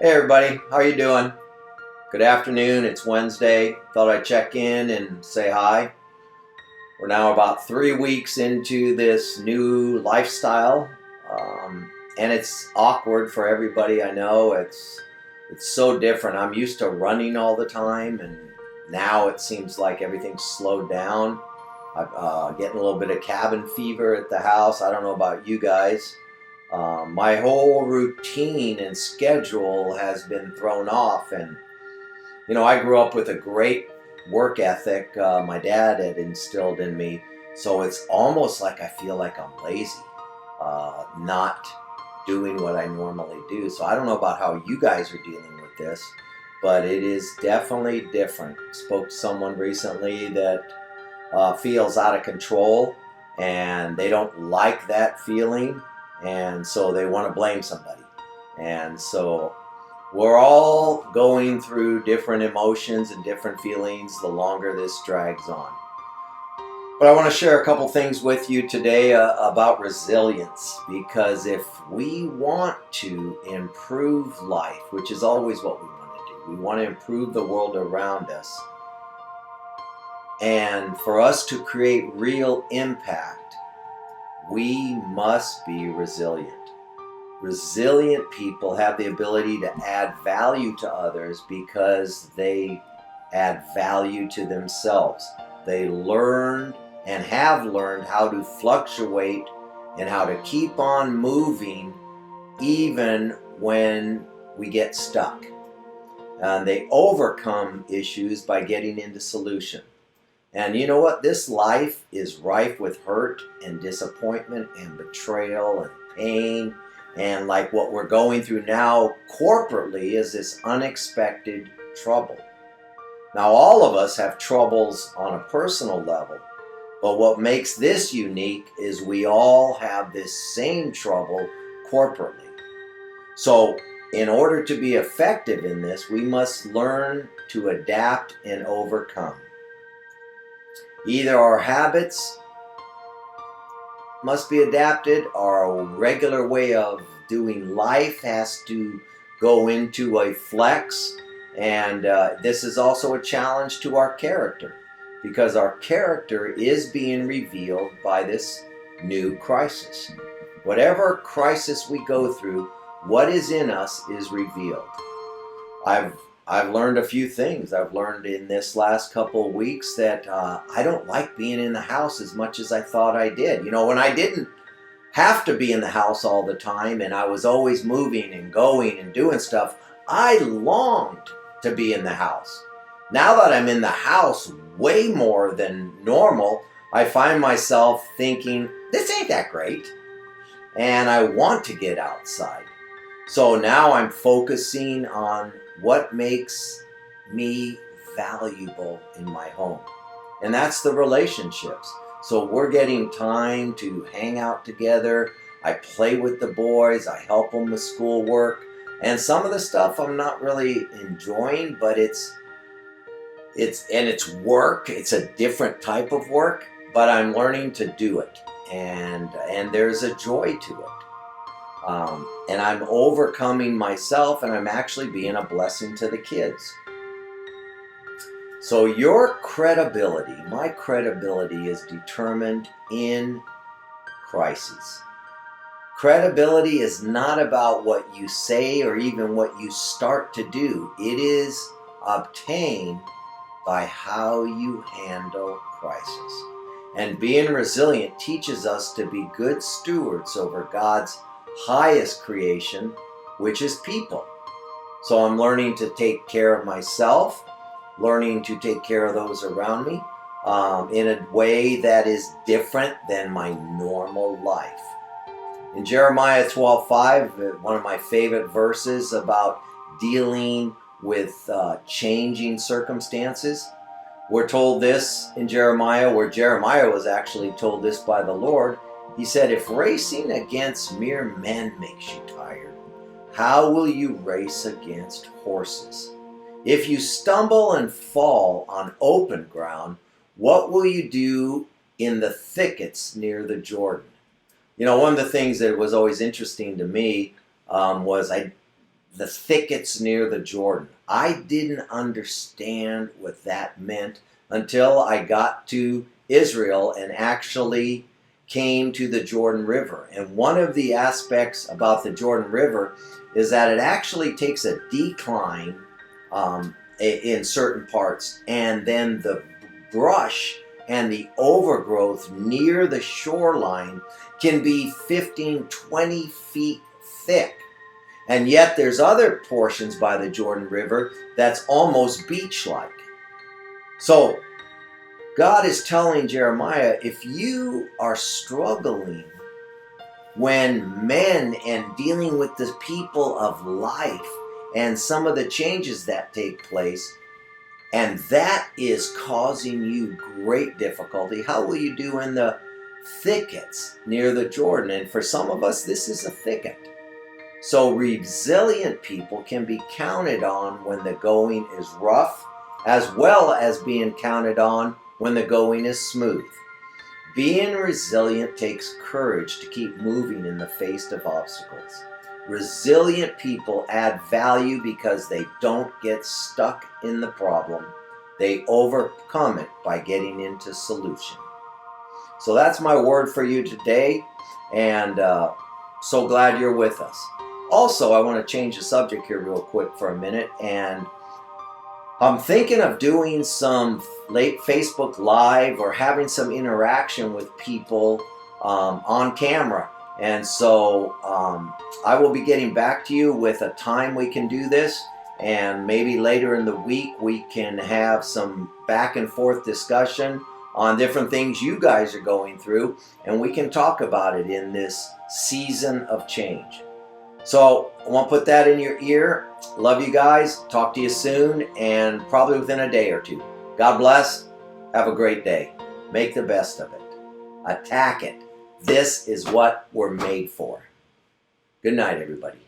Hey everybody, how are you doing? Good afternoon, it's Wednesday. Thought I'd check in and say hi. We're now about 3 weeks into this new lifestyle, and it's awkward for everybody. I know it's so different. I'm used to running all the time, and now it seems like everything's slowed down. I'm getting a little bit of cabin fever at the house. I don't know about you guys. My whole routine and schedule has been thrown off, and I grew up with a great work ethic. My dad had instilled in me, so it's almost like I feel like I'm lazy, not doing what I normally do. So I don't know about how you guys are dealing with this, but it is definitely different. Spoke to someone recently that feels out of control, and they don't like that feeling, and so they want to blame somebody. And so we're all going through different emotions and different feelings the longer this drags on. But I want to share a couple things with you today about resilience, because if we want to improve life, which is always what we want to do, we want to improve the world around us. And for us to create real impact, we must be resilient. Resilient people have the ability to add value to others because they add value to themselves. They learned and have learned how to fluctuate and how to keep on moving even when we get stuck. And they overcome issues by getting into solution. And you know what? This life is rife with hurt and disappointment and betrayal and pain. And like what we're going through now corporately is this unexpected trouble. Now, all of us have troubles on a personal level, but what makes this unique is we all have this same trouble corporately. So, in order to be effective in this, we must learn to adapt and overcome. Either our habits must be adapted, our regular way of doing life has to go into a flex, and this is also a challenge to our character, because our character is being revealed by this new crisis. Whatever crisis we go through, what is in us is revealed. I've learned a few things. I've learned in this last couple of weeks that I don't like being in the house as much as I thought I did. When I didn't have to be in the house all the time and I was always moving and going and doing stuff, I longed to be in the house. Now that I'm in the house way more than normal, I find myself thinking, this ain't that great. And I want to get outside. So now I'm focusing on what makes me valuable in my home. And that's the relationships. So we're getting time to hang out together. I play with the boys. I help them with schoolwork. And some of the stuff I'm not really enjoying, but it's work. It's a different type of work, but I'm learning to do it. And there's a joy to it. And I'm overcoming myself, and I'm actually being a blessing to the kids. So your credibility, my credibility, is determined in crises. Credibility is not about what you say or even what you start to do. It is obtained by how you handle crisis. And being resilient teaches us to be good stewards over God's highest creation, which is people. So I'm learning to take care of myself, learning to take care of those around me in a way that is different than my normal life. In Jeremiah 12:5, one of my favorite verses about dealing with changing circumstances, we're told this in Jeremiah, where Jeremiah was actually told this by the Lord. He said, if racing against mere men makes you tired, how will you race against horses? If you stumble and fall on open ground, what will you do in the thickets near the Jordan? One of the things that was always interesting to me was I the thickets near the Jordan. I didn't understand what that meant until I got to Israel and actually came to the Jordan River. And one of the aspects about the Jordan River is that it actually takes a decline in certain parts, and then the brush and the overgrowth near the shoreline can be 15, 20 feet thick. And yet there's other portions by the Jordan River that's almost beach-like. So God is telling Jeremiah, if you are struggling when men and dealing with the people of life and some of the changes that take place, and that is causing you great difficulty, how will you do in the thickets near the Jordan? And for some of us, this is a thicket. So resilient people can be counted on when the going is rough, as well as being counted on when the going is smooth. Being resilient takes courage to keep moving in the face of obstacles. Resilient people add value because they don't get stuck in the problem. They overcome it by getting into solution. So that's my word for you today, and so glad you're with us. Also, I want to change the subject here real quick for a minute, and I'm thinking of doing some late Facebook Live or having some interaction with people on camera. And so I will be getting back to you with a time we can do this, and maybe later in the week we can have some back and forth discussion on different things you guys are going through, and we can talk about it in this season of change. So I want to put that in your ear. Love you guys. Talk to you soon, and probably within a day or two. God bless. Have a great day. Make the best of it. Attack it. This is what we're made for. Good night, everybody.